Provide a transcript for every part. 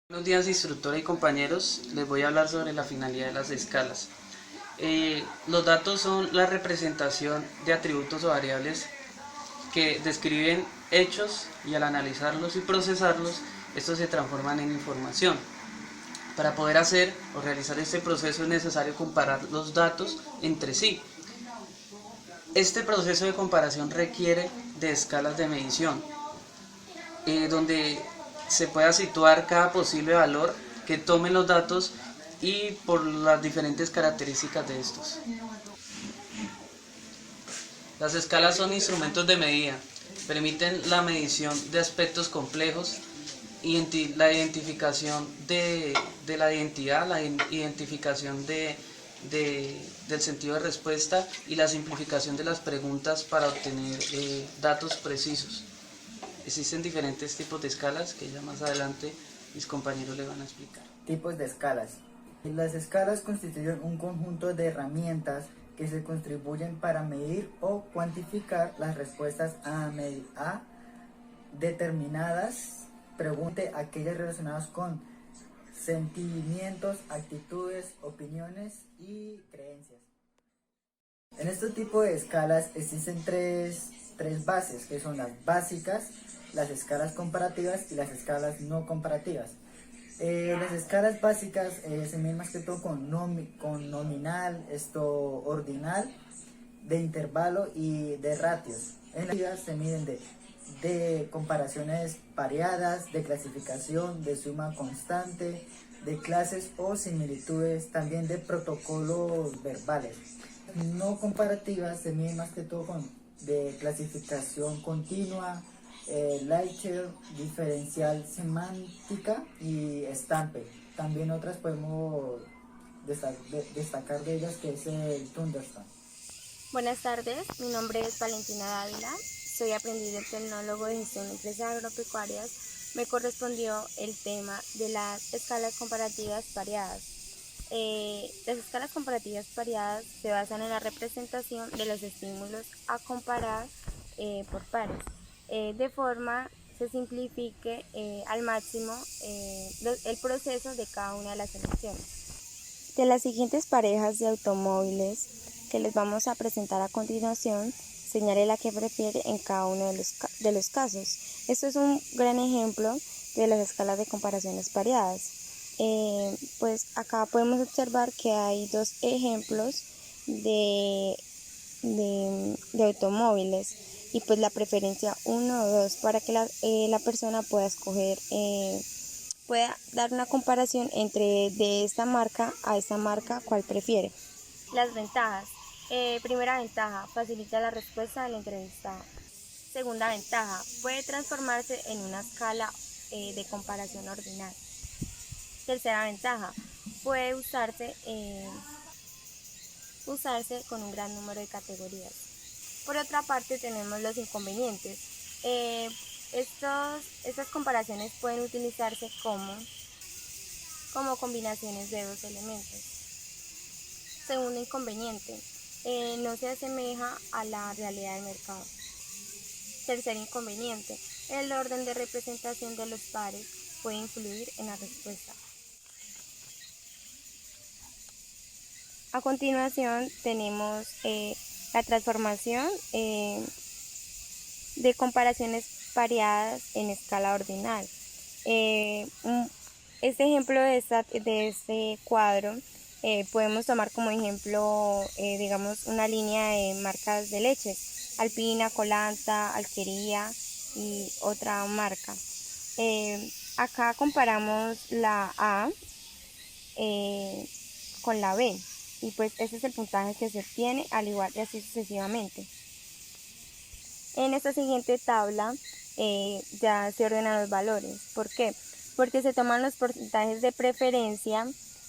Buenos días, instructora y compañeros. Les voy a hablar sobre la finalidad de las escalas. Los datos son la representación de atributos o variables que describen hechos y al analizarlos y procesarlos, estos se transforman en información. Para poder hacer o realizar este proceso es necesario comparar los datos entre sí. Este proceso de comparación requiere de escalas de medición, donde se pueda situar cada posible valor que tome los datos y por las diferentes características de estos. Las escalas son instrumentos de medida, permiten la medición de aspectos complejos, la identificación de la identidad, la identificación del sentido de respuesta y la simplificación de las preguntas para obtener datos precisos. Existen diferentes tipos de escalas que ya más adelante mis compañeros le van a explicar. Tipos de escalas. Las escalas constituyen un conjunto de herramientas que se contribuyen para medir o cuantificar las respuestas a determinadas preguntas, aquellas relacionadas con sentimientos, actitudes, opiniones y creencias. En este tipo de escalas existen tres bases, que son las básicas, las escalas comparativas y las escalas no comparativas. Las escalas básicas se miden más que todo con nominal, ordinal, de intervalo y de ratios. En las se miden de comparaciones pareadas, de clasificación, de suma constante, de clases o similitudes, también de protocolos verbales. No comparativas se miden más que todo con de clasificación continua, Likert, diferencial semántica y estampe. También otras podemos destacar de ellas, que es el Thunderstone. Buenas tardes, mi nombre es Valentina Dávila, soy aprendiz del Tecnólogo de Gestión de Empresas Agropecuarias. Me correspondió el tema de las escalas comparativas pareadas. Las escalas comparativas pareadas se basan en la representación de los estímulos a comparar por pares, de forma se simplifique al máximo el proceso de cada una de las elecciones. De las siguientes parejas de automóviles que les vamos a presentar a continuación, señale la que prefiere en cada uno de los casos. Esto es un gran ejemplo de las escalas de comparaciones pareadas. Pues acá podemos observar que hay dos ejemplos de automóviles y pues la preferencia 1 o 2 para que la persona pueda escoger, pueda dar una comparación entre de esta marca a esta marca, cuál prefiere. Las ventajas. Primera ventaja, facilita la respuesta del entrevistado. Segunda ventaja, puede transformarse en una escala de comparación ordinal. Tercera ventaja, puede usarse con un gran número de categorías. Por otra parte tenemos los inconvenientes. Estas comparaciones pueden utilizarse como combinaciones de dos elementos. Segundo inconveniente, no se asemeja a la realidad del mercado. Tercer inconveniente, el orden de representación de los pares puede influir en la respuesta. A continuación tenemos la transformación de comparaciones pareadas en escala ordinal. Este ejemplo de este cuadro podemos tomar como ejemplo, digamos, una línea de marcas de leches, Alpina, Colanta, Alquería y otra marca. Acá comparamos la A con la B y pues ese es el puntaje que se obtiene, al igual y así sucesivamente. En esta siguiente tabla ya se ordenan los valores. ¿Por qué? Porque se toman los porcentajes de preferencia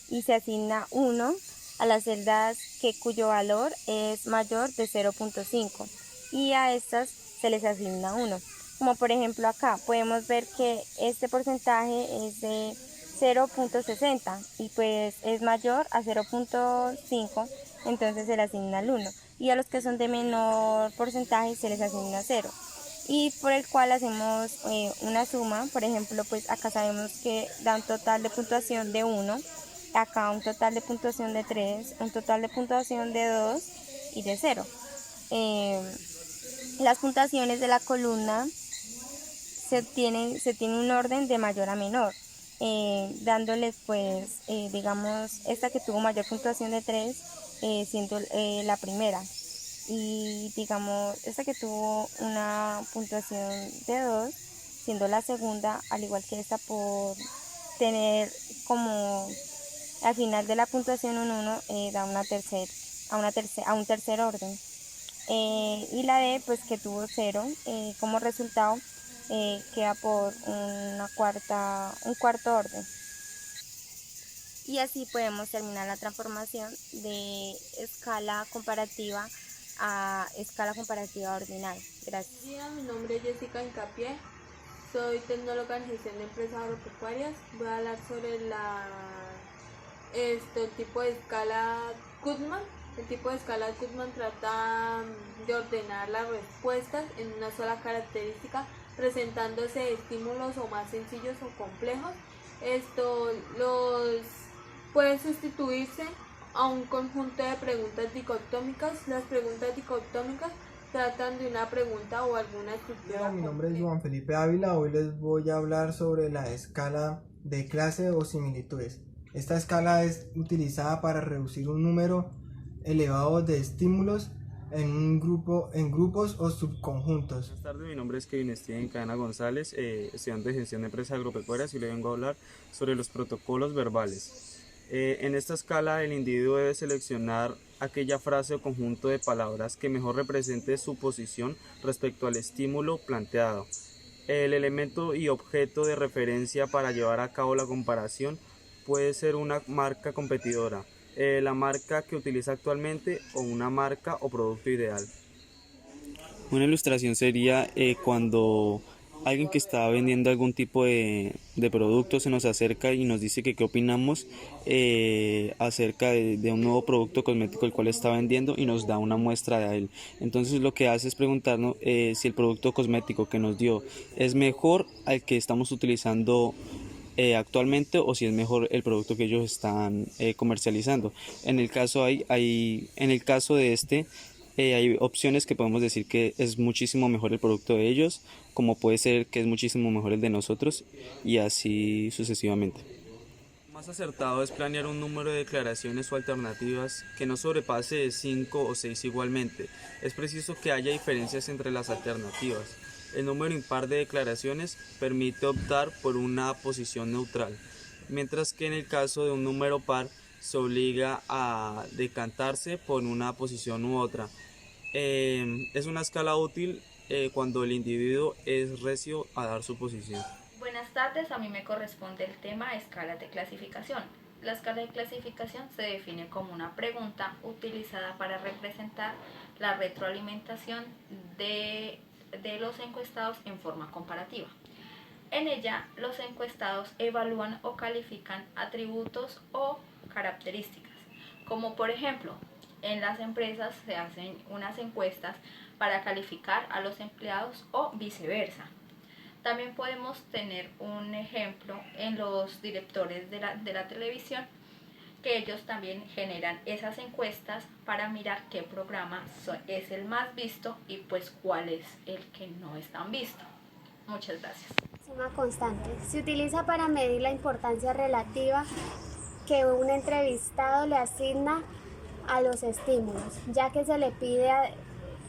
y se asigna 1 a las celdas cuyo valor es mayor de 0.5 y a estas se les asigna 1. Como por ejemplo acá podemos ver que este porcentaje es de 0.60 y pues es mayor a 0.5, entonces se le asigna el 1 y a los que son de menor porcentaje se les asigna 0. y por el cual hacemos una suma. Por ejemplo, pues acá sabemos que da un total de puntuación de 1, acá un total de puntuación de 3, un total de puntuación de 2 y de 0. Las puntuaciones de la columna se tiene un orden de mayor a menor, dándoles pues, digamos, esta que tuvo mayor puntuación de 3, siendo la primera, y digamos, esta que tuvo una puntuación de 2, siendo la segunda, al igual que esta por tener como al final de la puntuación un 1, da a un tercer orden. Y la D, pues que tuvo 0, como resultado queda por un cuarto orden. Y así podemos terminar la transformación de escala comparativa a escala comparativa ordinal. Gracias. Mi nombre es Jessica Hincapié, soy tecnóloga en gestión de empresas agropecuarias. Voy a hablar sobre el tipo de escala Goodman. El tipo de escala Goodman trata de ordenar las respuestas en una sola característica, presentándose estímulos o más sencillos o complejos. Los pueden sustituirse a un conjunto de preguntas dicotómicas. Las preguntas dicotómicas tratan de una pregunta o alguna estructura. Mi nombre es Juan Felipe Ávila. Hoy les voy a hablar sobre la escala de clase o similitudes. Esta escala es utilizada para reducir un número elevado de estímulos en grupos o subconjuntos. Buenas tardes, mi nombre es Kevin Steven Cadena González, estudiante de gestión de empresas agropecuarias, y le vengo a hablar sobre los protocolos verbales. En esta escala, el individuo debe seleccionar aquella frase o conjunto de palabras que mejor represente su posición respecto al estímulo planteado. El elemento y objeto de referencia para llevar a cabo la comparación puede ser una marca competidora, la marca que utiliza actualmente, o una marca o producto ideal. Una ilustración sería cuando alguien que está vendiendo algún tipo de producto se nos acerca y nos dice que qué opinamos acerca de un nuevo producto cosmético el cual está vendiendo, y nos da una muestra de él. Entonces lo que hace es preguntarnos si el producto cosmético que nos dio es mejor al que estamos utilizando actualmente, o si es mejor el producto que ellos están comercializando. En el caso de este, hay opciones que podemos decir que es muchísimo mejor el producto de ellos, como puede ser que es muchísimo mejor el de nosotros, y así sucesivamente. Más acertado es planear un número de declaraciones o alternativas que no sobrepase de 5 o 6 igualmente. Es preciso que haya diferencias entre las alternativas. El número impar de declaraciones permite optar por una posición neutral, mientras que en el caso de un número par se obliga a decantarse por una posición u otra. Es una escala útil cuando el individuo es recio a dar su posición. Buenas tardes, a mí me corresponde el tema escalas de clasificación. La escala de clasificación se define como una pregunta utilizada para representar la retroalimentación de los encuestados en forma comparativa. En ella, los encuestados evalúan o califican atributos o características, como por ejemplo, en las empresas se hacen unas encuestas para calificar a los empleados o viceversa. También podemos tener un ejemplo en los directores de la televisión, que ellos también generan esas encuestas para mirar qué programa es el más visto y pues cuál es el que no es tan visto. Muchas gracias. Suma constante. Se utiliza para medir la importancia relativa que un entrevistado le asigna a los estímulos, ya que se le pide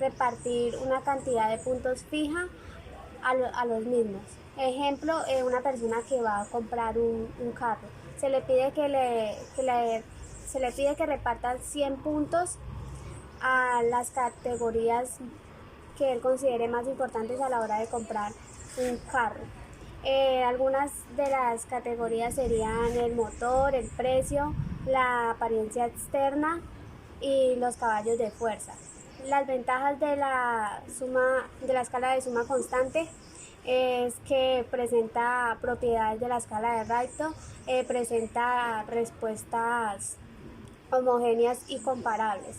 repartir una cantidad de puntos fija a los mismos. Ejemplo, una persona que va a comprar un carro. Se le pide que reparta 100 puntos a las categorías que él considere más importantes a la hora de comprar un carro. Algunas de las categorías serían el motor, el precio, la apariencia externa y los caballos de fuerza. Las ventajas de la escala de suma constante es que presenta propiedades de la escala de Rayleigh, presenta respuestas homogéneas y comparables.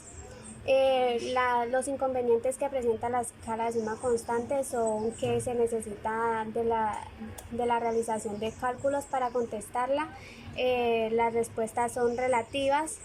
Los inconvenientes que presenta la escala de suma constante son que se necesita de la realización de cálculos para contestarla. Las respuestas son relativas.